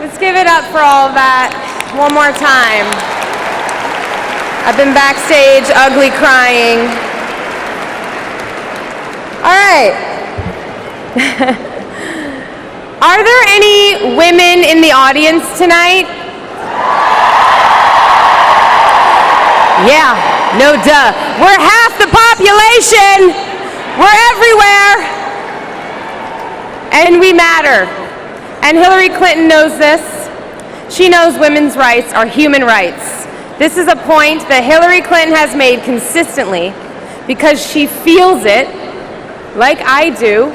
Let's give it up for all of that one more time. I've been backstage, ugly crying. All right. Are there any women in the audience tonight? Yeah, no duh. We're half the population. We're everywhere. And we matter. And Hillary Clinton knows this. She knows women's rights are human rights. This is a point that Hillary Clinton has made consistently because she feels it, like I do,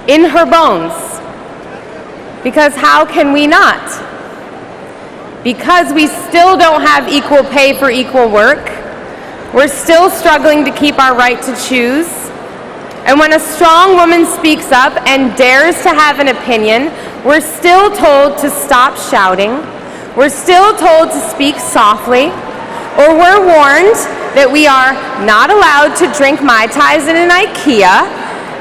in her bones. Because how can we not? Because we still don't have equal pay for equal work. We're still struggling to keep our right to choose. And when a strong woman speaks up and dares to have an opinion, we're still told to stop shouting. We're still told to speak softly. Or we're warned that we are not allowed to drink Mai Tais in an IKEA.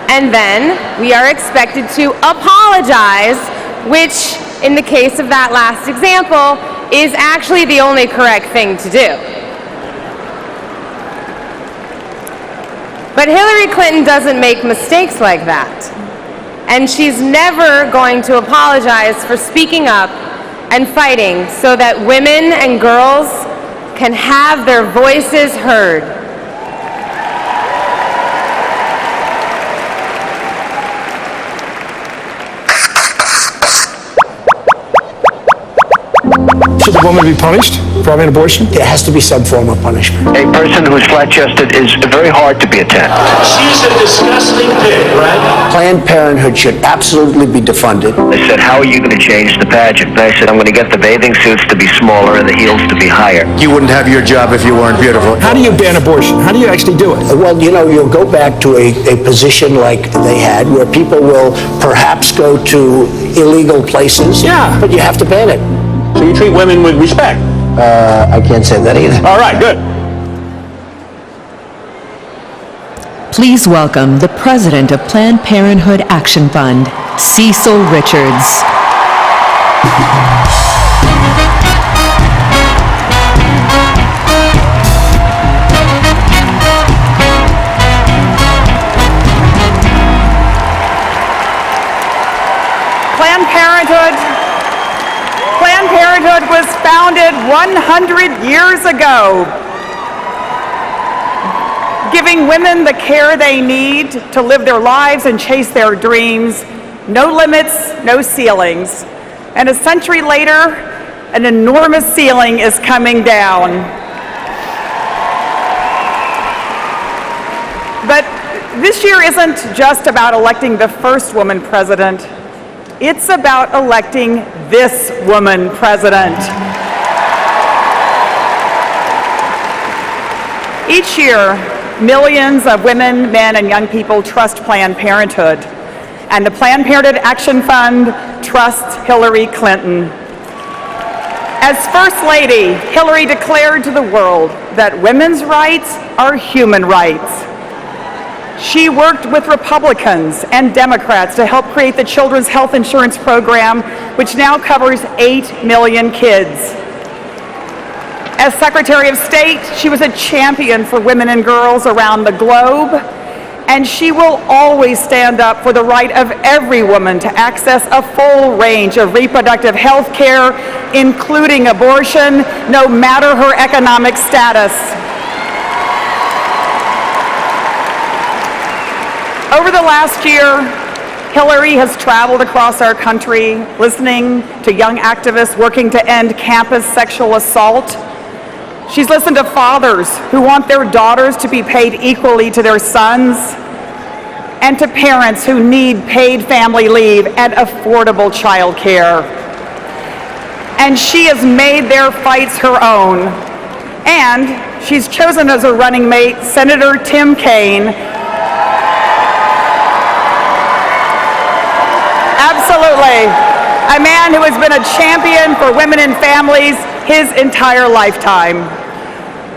And then we are expected to apologize, which, in the case of that last example, is actually the only correct thing to do. But Hillary Clinton doesn't make mistakes like that. And she's never going to apologize for speaking up and fighting so that women and girls can have their voices heard. Should the woman be punished for having an abortion? There has to be some form of punishment. A person who is flat-chested is very hard to be attacked. She's a disgusting pig, right? Planned Parenthood should absolutely be defunded. They said, how are you going to change the pageant? And I said, I'm going to get the bathing suits to be smaller and the heels to be higher. You wouldn't have your job if you weren't beautiful. How do you ban abortion? How do you actually do it? Well, you know, you'll go back to a position like they had where people will perhaps go to illegal places. Yeah. But you have to ban it. So you treat women with respect? I can't say that either. All right, good. Please welcome the president of Planned Parenthood Action Fund, Cecile Richards. Planned Parenthood was founded 100 years ago, giving women the care they need to live their lives and chase their dreams. No limits, no ceilings. And a century later, an enormous ceiling is coming down. But this year isn't just about electing the first woman president. It's about electing this woman president. Each year, millions of women, men, and young people trust Planned Parenthood, and the Planned Parenthood Action Fund trusts Hillary Clinton. As First Lady, Hillary declared to the world that women's rights are human rights. She worked with Republicans and Democrats to help create the Children's Health Insurance Program, which now covers 8 million kids. As Secretary of State, she was a champion for women and girls around the globe, and she will always stand up for the right of every woman to access a full range of reproductive health care, including abortion, no matter her economic status. Over the last year, Hillary has traveled across our country, listening to young activists working to end campus sexual assault. She's listened to fathers who want their daughters to be paid equally to their sons, and to parents who need paid family leave and affordable child care. And she has made their fights her own. And she's chosen as her running mate Senator Tim Kaine. Absolutely. A man who has been a champion for women and families his entire lifetime.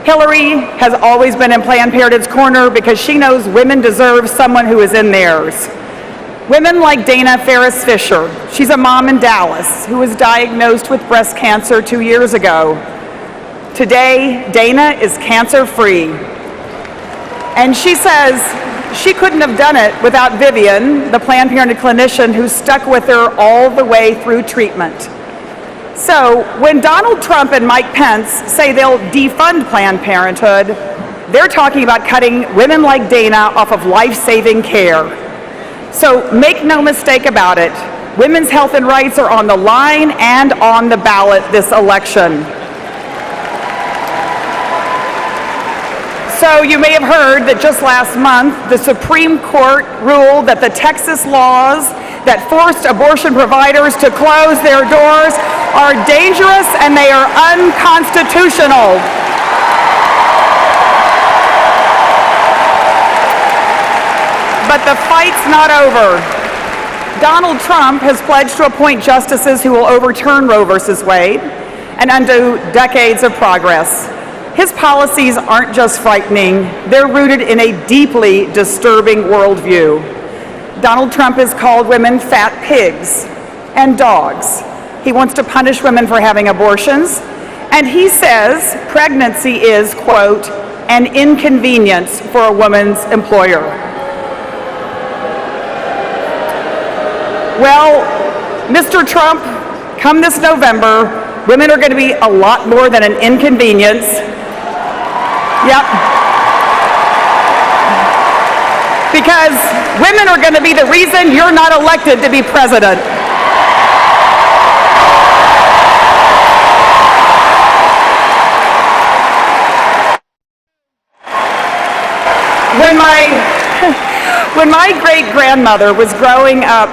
Hillary has always been in Planned Parenthood's corner because she knows women deserve someone who is in theirs. Women like Dana Ferris Fisher. She's a mom in Dallas who was diagnosed with breast cancer 2 years ago. Today, Dana is cancer-free. And she says she couldn't have done it without Vivian, the Planned Parenthood clinician who stuck with her all the way through treatment. So when Donald Trump and Mike Pence say they'll defund Planned Parenthood, they're talking about cutting women like Dana off of life-saving care. So make no mistake about it, women's health and rights are on the line and on the ballot this election. So you may have heard that just last month, the Supreme Court ruled that the Texas laws that forced abortion providers to close their doors are dangerous and they are unconstitutional. But the fight's not over. Donald Trump has pledged to appoint justices who will overturn Roe v. Wade and undo decades of progress. His policies aren't just frightening, they're rooted in a deeply disturbing worldview. Donald Trump has called women fat pigs and dogs. He wants to punish women for having abortions, and he says pregnancy is, quote, an inconvenience for a woman's employer. Well, Mr. Trump, come this November, women are going to be a lot more than an inconvenience. Yep. Because women are going to be the reason you're not elected to be president. When my great-grandmother was growing up,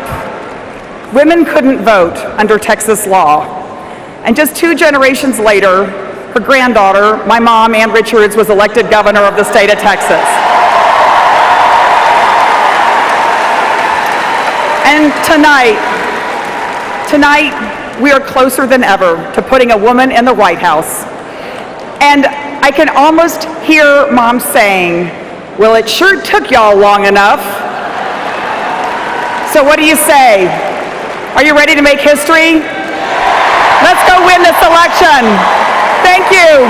women couldn't vote under Texas law. And just 2 generations later, her granddaughter, my mom, Ann Richards, was elected governor of the state of Texas. And tonight, we are closer than ever to putting a woman in the White House. And I can almost hear Mom saying, well, it sure took y'all long enough. So what do you say? Are you ready to make history? Let's go win this election. Thank you.